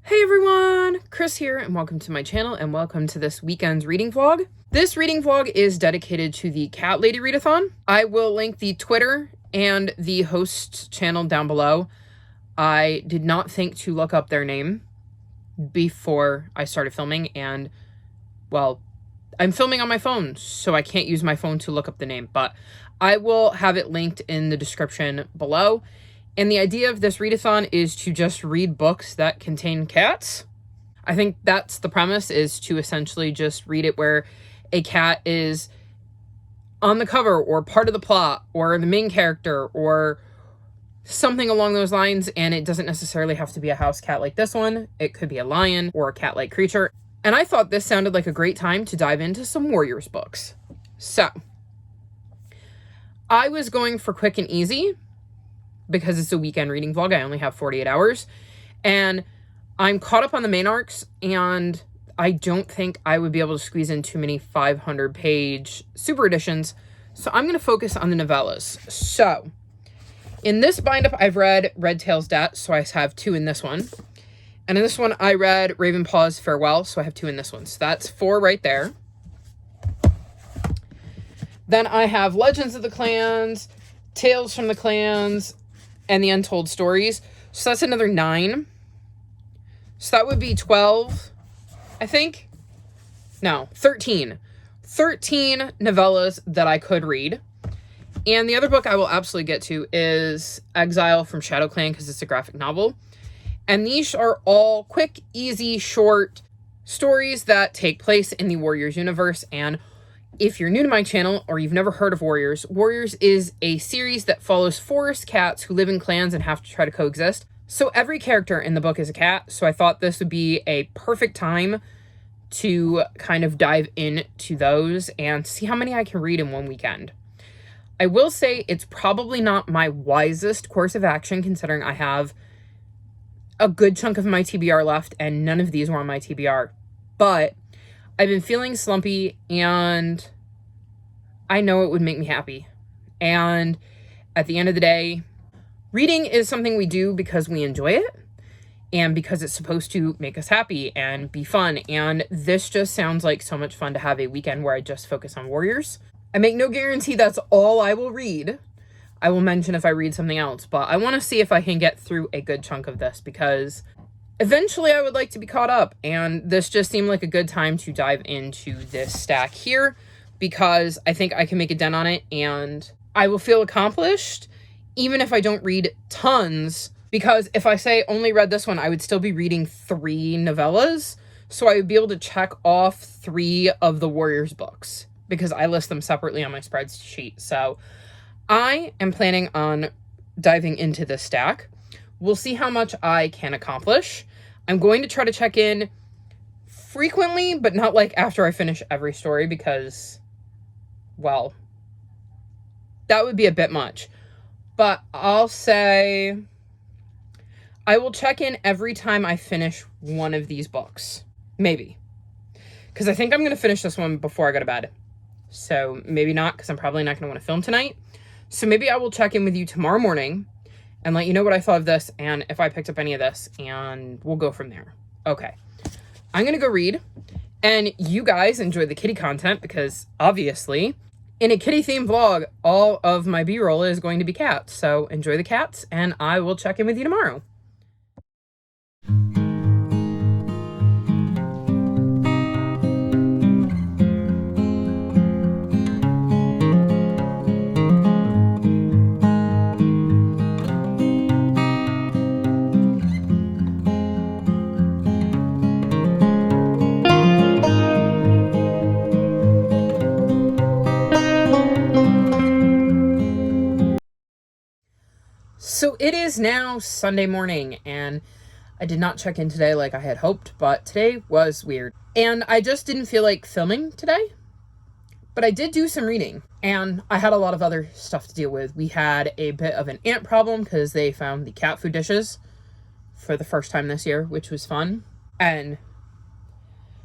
Hey everyone, Chris here, and welcome to my channel, and welcome to this weekend's reading vlog. This reading vlog is dedicated to the Cat Lady Readathon. I will link the Twitter and the host's channel down below. I did not think to look up their name before I started filming, and, well, I'm filming on my phone, so I can't use my phone to look up the name, but I will have it linked in the description below. And the idea of this readathon is to just read books that contain cats. I think that's the premise, is to essentially just read it where a cat is on the cover or part of the plot or the main character or something along those lines, and it doesn't necessarily have to be a house cat like this one. It could be a lion or a cat-like creature. And I thought this sounded like a great time to dive into some Warriors books. So, I was going for quick and easy, because it's a weekend reading vlog. I only have 48 hours, and I'm caught up on the main arcs, and I don't think I would be able to squeeze in too many 500-page super editions, so I'm going to focus on the novellas. So, in this bind-up, I've read Redtail's Debt, so I have 2 in this one, and in this one, I read Ravenpaw's Farewell, so I have 2 in this one, so that's 4 right there. Then I have Legends of the Clans, Tales from the Clans, and the Untold Stories. So that's another 9. So that would be 12, I think. No, 13. 13 novellas that I could read. And the other book I will absolutely get to is Exile from ShadowClan, because it's a graphic novel. And these are all quick, easy, short stories that take place in the Warriors universe. And if you're new to my channel or you've never heard of Warriors, Warriors is a series that follows forest cats who live in clans and have to try to coexist. So every character in the book is a cat, so I thought this would be a perfect time to kind of dive into those and see how many I can read in one weekend. I will say it's probably not my wisest course of action, considering I have a good chunk of my TBR left and none of these were on my TBR. But I've been feeling slumpy, and I know it would make me happy. And at the end of the day, reading is something we do because we enjoy it and because it's supposed to make us happy and be fun. And this just sounds like so much fun to have a weekend where I just focus on Warriors. I make no guarantee that's all I will read. I will mention if I read something else, but I want to see if I can get through a good chunk of this, because eventually I would like to be caught up, and this just seemed like a good time to dive into this stack here, because I think I can make a dent on it, and I will feel accomplished, even if I don't read tons, because if I say only read this one, I would still be reading 3 novellas, so I would be able to check off 3 of the Warriors books, because I list them separately on my spreadsheet. So I am planning on diving into this stack. We'll see how much I can accomplish. I'm going to try to check in frequently, but not like after I finish every story, because, well, that would be a bit much. But I'll say I will check in every time I finish one of these books. Maybe. Because I think I'm going to finish this one before I go to bed. So maybe not, because I'm probably not going to want to film tonight. So maybe I will check in with you tomorrow morning and let you know what I thought of this and if I picked up any of this, and we'll go from there. Okay. I'm going to go read, and you guys enjoy the kitty content, because obviously in a kitty themed vlog, all of my B-roll is going to be cats. So enjoy the cats, and I will check in with you tomorrow. So it is now Sunday morning, and I did not check in today like I had hoped, but today was weird. And I just didn't feel like filming today, but I did do some reading, and I had a lot of other stuff to deal with. We had a bit of an ant problem because they found the cat food dishes for the first time this year, which was fun. And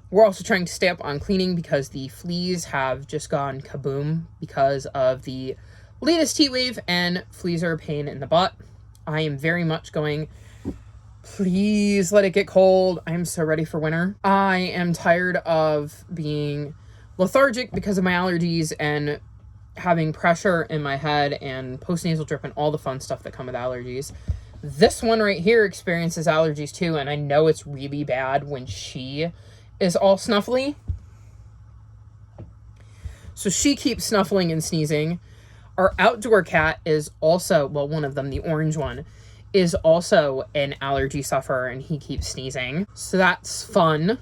we're also trying to stay up on cleaning because the fleas have just gone kaboom because of the latest heat wave, and fleas are a pain in the butt. I am very much going Please let it get cold. I am so ready for winter. I am tired of being lethargic because of my allergies and having pressure in my head and postnasal drip and all the fun stuff that come with allergies. This one right here experiences allergies too, and I know it's really bad when she is all snuffly. So she keeps snuffling and sneezing. Our outdoor cat is also, well, one of them, the orange one, is also an allergy sufferer, and he keeps sneezing. So that's fun.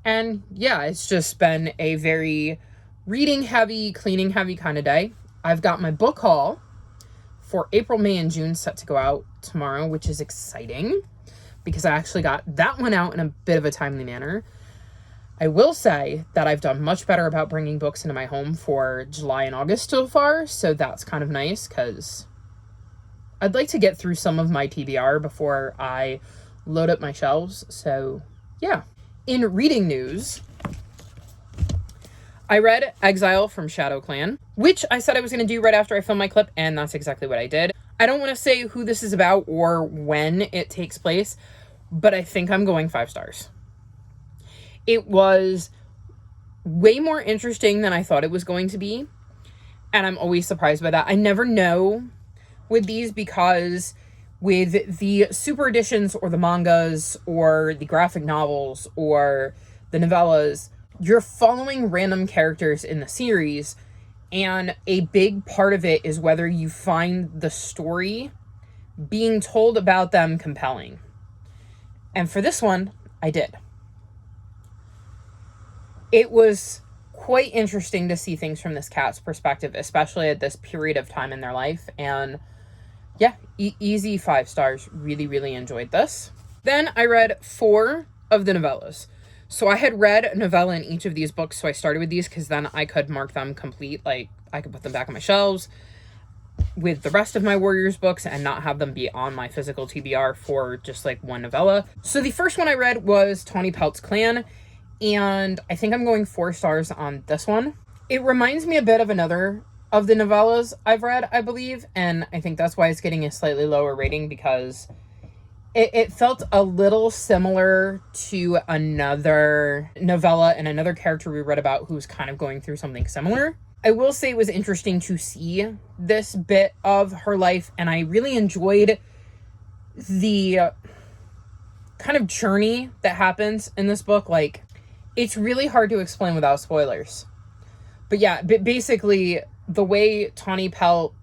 And yeah, it's just been a very reading heavy, cleaning heavy kind of day. I've got my book haul for April, May, and June set to go out tomorrow, which is exciting because I actually got that one out in a bit of a timely manner. I will say that I've done much better about bringing books into my home for July and August so far, so that's kind of nice because I'd like to get through some of my TBR before I load up my shelves. So yeah. In reading news, I read Exile from Shadow Clan, which I said I was going to do right after I filmed my clip, and that's exactly what I did. I don't want to say who this is about or when it takes place, but I think I'm going 5 stars. It was way more interesting than I thought it was going to be, and I'm always surprised by that. I never know with these because with the super editions or the mangas or the graphic novels or the novellas, you're following random characters in the series, and a big part of it is whether you find the story being told about them compelling. And for this one, I did. It was quite interesting to see things from this cat's perspective, especially at this period of time in their life. And yeah, easy 5 stars. Really, really enjoyed this. Then I read 4 of the novellas. So I had read a novella in each of these books, so I started with these because then I could mark them complete. Like, I could put them back on my shelves with the rest of my Warriors books and not have them be on my physical TBR for just like one novella. So the first one I read was Tawny Pelt's Clan, and I think I'm going 4 stars on this one. It reminds me a bit of another of the novellas I've read, I believe, and I think that's why it's getting a slightly lower rating, because it felt a little similar to another novella and another character we read about who's kind of going through something similar. I will say it was interesting to see this bit of her life, and I really enjoyed the kind of journey that happens in this book. Like, it's really hard to explain without spoilers. But yeah, basically, the way Tawny Pelt...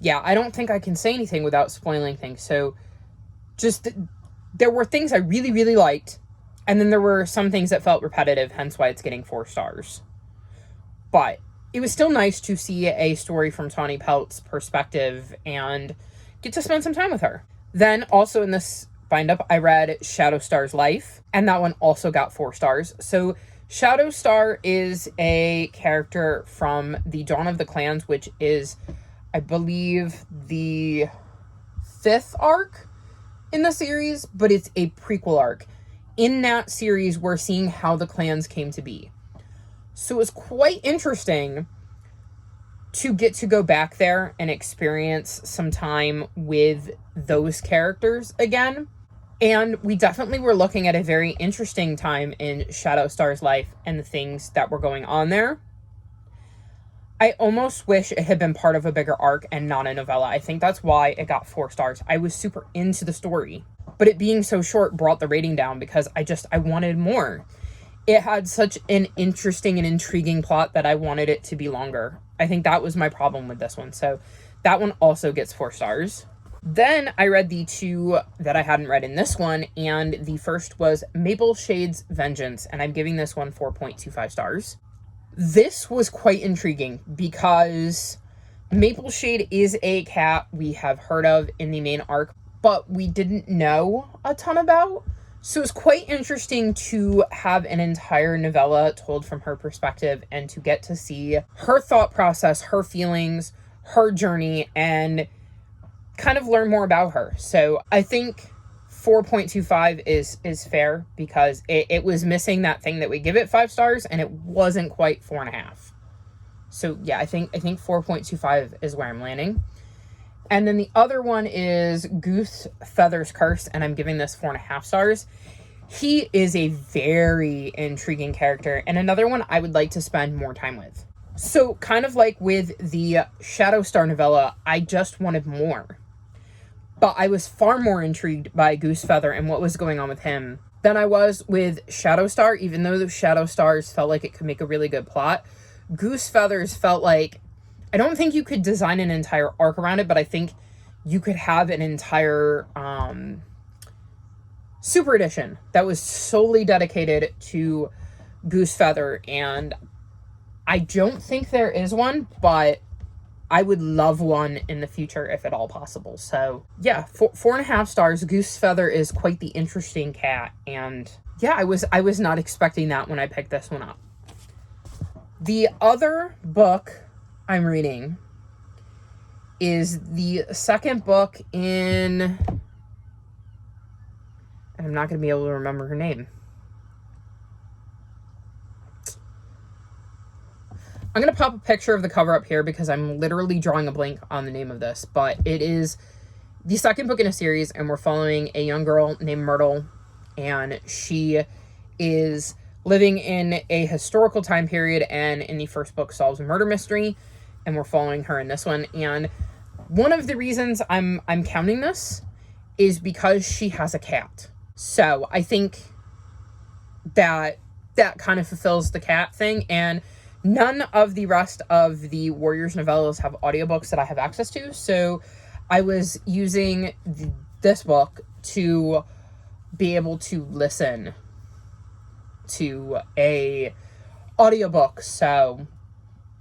Yeah, I don't think I can say anything without spoiling things. So, just, there were things I really, really liked, and then there were some things that felt repetitive, hence why it's getting 4 stars. But it was still nice to see a story from Tawny Pelt's perspective and get to spend some time with her. Then, also in this bind-up, I read Shadowstar's Life, and that one also got 4 stars. So, Shadowstar is a character from the Dawn of the Clans, which is, I believe, the 5th arc in the series, but it's a prequel arc. In that series, we're seeing how the clans came to be. So it's quite interesting to get to go back there and experience some time with those characters again. And we definitely were looking at a very interesting time in Shadowstar's life and the things that were going on there. I almost wish it had been part of a bigger arc and not a novella. I think that's why it got 4 stars. I was super into the story, but it being so short brought the rating down because I wanted more. It had such an interesting and intriguing plot that I wanted it to be longer. I think that was my problem with this one. So that one also gets 4 stars. Then I read the 2 that I hadn't read in this one, and the first was Maple Shade's Vengeance, and I'm giving this one 4.25 stars. This was quite intriguing because Maple Shade is a cat we have heard of in the main arc, but we didn't know a ton about. So it's quite interesting to have an entire novella told from her perspective and to get to see her thought process, her feelings, her journey, and kind of learn more about her. So I think 4.25 is fair because it was missing that thing that we give it 5 stars, and it wasn't quite 4.5. So yeah, I think 4.25 is where I'm landing. And then the other one is Goose Feather's Curse, and I'm giving this 4.5 stars. He is a very intriguing character, and another one I would like to spend more time with. So kind of like with the Shadowstar novella, I just wanted more. But I was far more intrigued by Goose Feather and what was going on with him than I was with Shadowstar, even though the Shadowstars felt like it could make a really good plot. Goose Feathers felt like, I don't think you could design an entire arc around it, but I think you could have an entire super edition that was solely dedicated to Goose Feather, and I don't think there is one, but I would love one in the future if at all possible. So yeah, 4.5 stars. Goose Feather is quite the interesting cat, and yeah, I was not expecting that when I picked this one up. The other book I'm reading is the second book in, and I'm not going to be able to remember her name. I'm going to pop a picture of the cover up here because I'm literally drawing a blank on the name of this, but it is the second book in a series, and we're following a young girl named Myrtle, and she is living in a historical time period, and in the first book solves a murder mystery, and we're following her in this one. And one of the reasons I'm counting this is because she has a cat. So I think that kind of fulfills the cat thing, and none of the rest of the Warriors novellas have audiobooks that I have access to, so I was using this book to be able to listen to a audiobook. So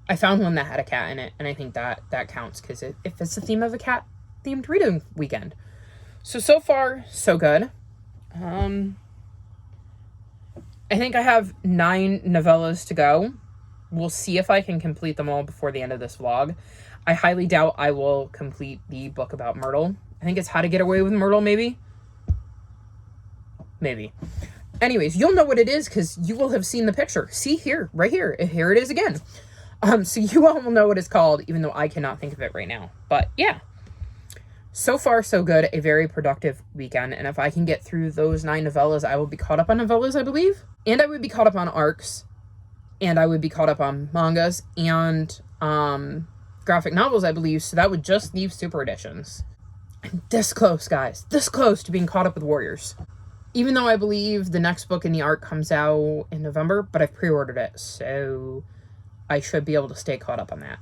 I found one that had a cat in it, and I think that counts because it fits the theme of a cat-themed reading weekend. So far, so good. I think I have 9 novellas to go. We'll see if I can complete them all before the end of this vlog. I highly doubt I will complete the book about Myrtle. I think it's How to Get Away with Myrtle, maybe? Maybe. Anyways, you'll know what it is because you will have seen the picture. See here, right here. Here it is again. So you all will know what it's called, even though I cannot think of it right now. But yeah. So far, so good. A very productive weekend. And if I can get through those 9 novellas, I will be caught up on novellas, I believe. And I would be caught up on arcs. And I would be caught up on mangas and graphic novels, I believe. So that would just leave super editions. I'm this close, guys. This close to being caught up with Warriors. Even though I believe the next book in the arc comes out in November, but I've pre-ordered it. So I should be able to stay caught up on that.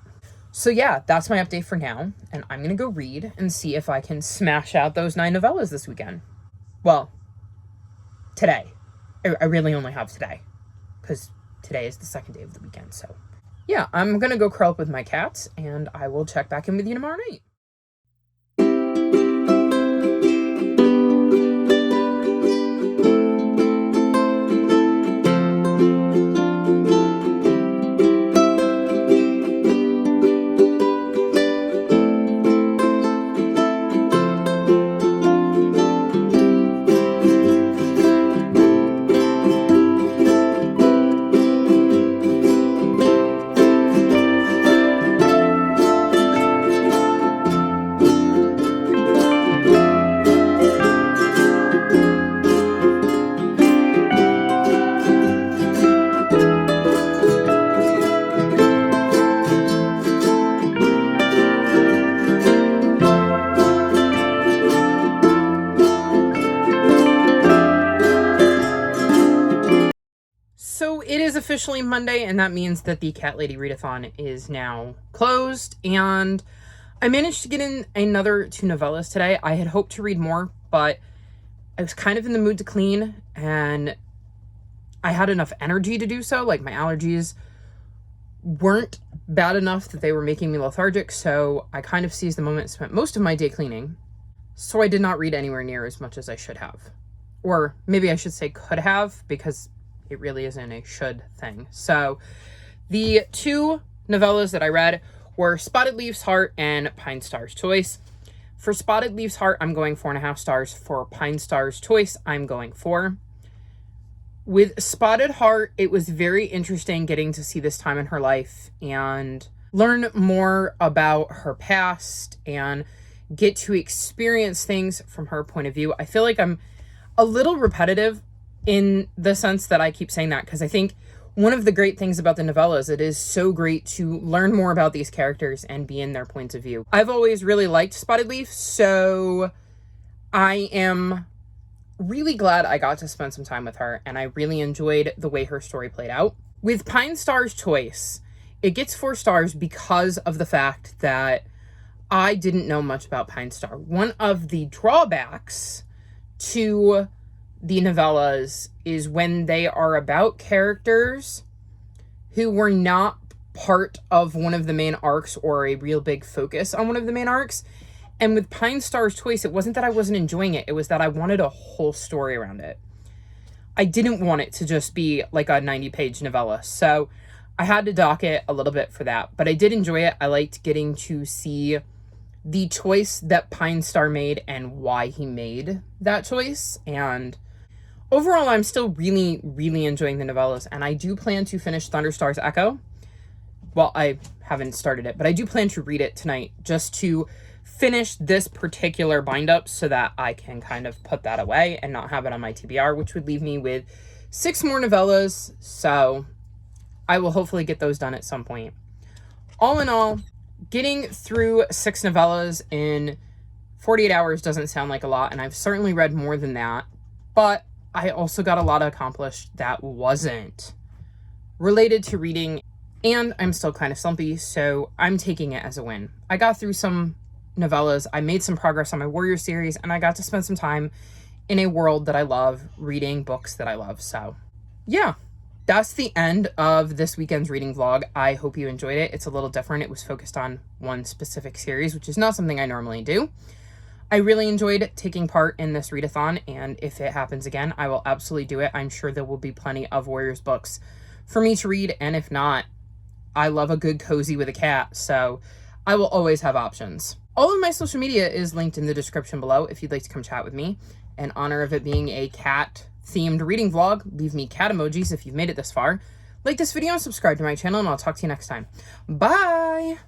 So yeah, that's my update for now. And I'm going to go read and see if I can smash out those 9 novellas this weekend. Well, today. I really only have today. Because today is the second day of the weekend, so yeah, I'm gonna go curl up with my cats, and I will check back in with you tomorrow night. So it is officially Monday, and that means that the Cat Lady Readathon is now closed, and I managed to get in another 2 novellas today. I had hoped to read more, but I was kind of in the mood to clean, and I had enough energy to do so. Like, my allergies weren't bad enough that they were making me lethargic, so I kind of seized the moment and spent most of my day cleaning. So I did not read anywhere near as much as I should have. Or maybe I should say could have, because it really isn't a should thing. So the 2 novellas that I read were Spotted Leaf's Heart and Pine Star's Choice. For Spotted Leaf's Heart, I'm going 4.5 stars. For Pine Star's Choice, I'm going 4. With Spotted Heart, it was very interesting getting to see this time in her life and learn more about her past and get to experience things from her point of view. I feel like I'm a little repetitive in the sense that I keep saying that, because I think one of the great things about the novellas, it is so great to learn more about these characters and be in their points of view. I've always really liked Spotted Leaf, so I am really glad I got to spend some time with her, and I really enjoyed the way her story played out. With Pine Star's Choice, it gets 4 stars because of the fact that I didn't know much about Pine Star. One of the drawbacks to the novellas is when they are about characters who were not part of one of the main arcs or a real big focus on one of the main arcs. And with Pine Star's Choice, it wasn't that I wasn't enjoying it. It was that I wanted a whole story around it. I didn't want it to just be like a 90-page novella. So I had to dock it a little bit for that. But I did enjoy it. I liked getting to see the choice that Pine Star made and why he made that choice. And overall, I'm still really, really enjoying the novellas. And I do plan to finish Thunderstar's Echo. Well, I haven't started it, but I do plan to read it tonight just to finish this particular bind up so that I can kind of put that away and not have it on my TBR, which would leave me with 6 more novellas. So I will hopefully get those done at some point. All in all, getting through 6 novellas in 48 hours doesn't sound like a lot, and I've certainly read more than that, but I also got a lot accomplished that wasn't related to reading, and I'm still kind of slumpy, so I'm taking it as a win. I got through some novellas, I made some progress on my Warrior series, and I got to spend some time in a world that I love, reading books that I love. So yeah, that's the end of this weekend's reading vlog. I hope you enjoyed it. It's a little different. It was focused on one specific series, which is not something I normally do. I really enjoyed taking part in this readathon, and if it happens again, I will absolutely do it. I'm sure there will be plenty of Warriors books for me to read, and if not, I love a good cozy with a cat, so I will always have options. All of my social media is linked in the description below if you'd like to come chat with me. In honor of it being a cat-themed reading vlog, leave me cat emojis if you've made it this far. Like this video and subscribe to my channel, and I'll talk to you next time. Bye!